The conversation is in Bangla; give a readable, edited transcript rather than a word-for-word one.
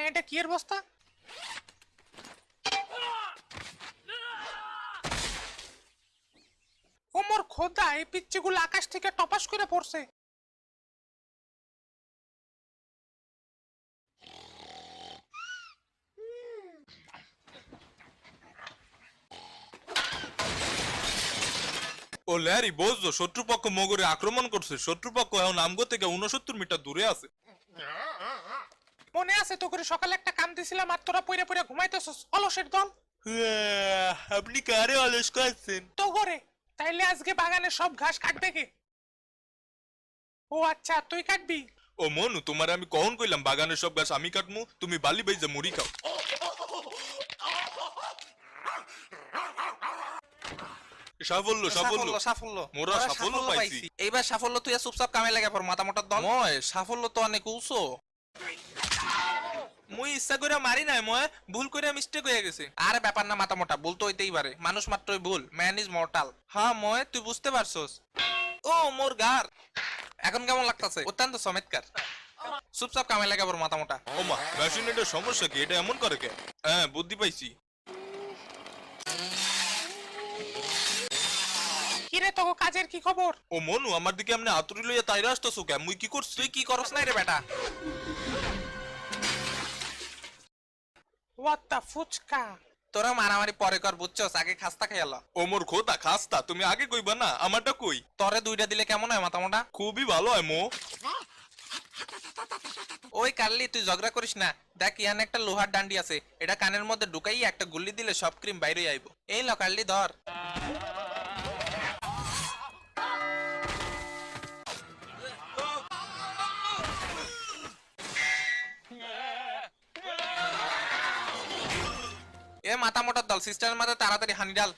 এটা কি এর বস্তা? ওমর খোদা, এই পিচ্চিগুলো আকাশ থেকে টপাস করে পড়ছে। ও ল্যারি বুঝছো, শত্রুপক্ষ মগরে আক্রমণ করছে। শত্রুপক্ষ এখন আমগো থেকে 69 মিটার দূরে আছে। মনে আছে তো করে সকালে একটা কাম দিছিলাম আর তোরা পইরা পইরা ঘুমাইতেছস, অলসের দল। আপনি কারে অলস করছেন? তো করে তাইলে আজকে বাগানে সব ঘাস কাটবে কে? ও আচ্ছা, তুই কাটবি। ও মনু, তোমার আমি কখন কইলাম বাগানের সব গাছ আমি কাটমু? তুমি বালি বাইজা মুড়ি খাও। সাফল্য সাফল্য সাফল্য মোরা সাফল্য পাইছি। এইবার সাফল্য তুই চুপচাপ কামে লাগা পর মাথা মোটার দল। ময় সাফল্য তো অনেক উঁচু। মুই ইচ্ছা করে মারি নাই, ময় ভুল করে মিস্টেক হয়ে গেছে। আরে ব্যাপার না, মাথা মোটা ভুল তো হইতেই পারে, মানুষ মাত্রই ভুল, ম্যান ইজ মর্টাল। হ্যাঁ ময়, তুই বুঝতে পারছস। ও মোর গার এখন কেমন লাগতাছে? অত্যন্ত চমৎকার। চুপচাপ কামে লাগা পর মাথা মোটা। ওমা, মেশিনের সমস্যা কি? এটা এমন করে কে? হ্যাঁ, বুদ্ধি পাইছি। কিরে, তোকে কাজের কি খবর? ও মনু, আমার দিকে এমনি আতুরি লইয়া তাইরা আসতেছো কে? মুই কি করছি? তুই কি করস নাই রে বেটা? What the phuchka? তোরা মারামারি পরে কর বুঝছস, আগে খাস্তা খেয়ালো। ও মোর খোদা, খাস্তা তুমি আগে কইবা না? আমারটা কই? তরে দুইটা দিলে কেমন হয় মাথা মোটা? খুবই ভালো হয় মো। ওই কাল্লি, তুই ঝগড়া করিস না। দেখ ইয়ান একটা লোহার ডান্ডি আছে, এটা কানের মধ্যে ঢুকাই একটা গুল্লি দিলে সব ক্রিম বাইরে আইব। এই ল কাল্লি, ধর। এ মাথা মোটার দল, সিস্টারের মাথায় তাড়াতাড়ি হানি ডাল।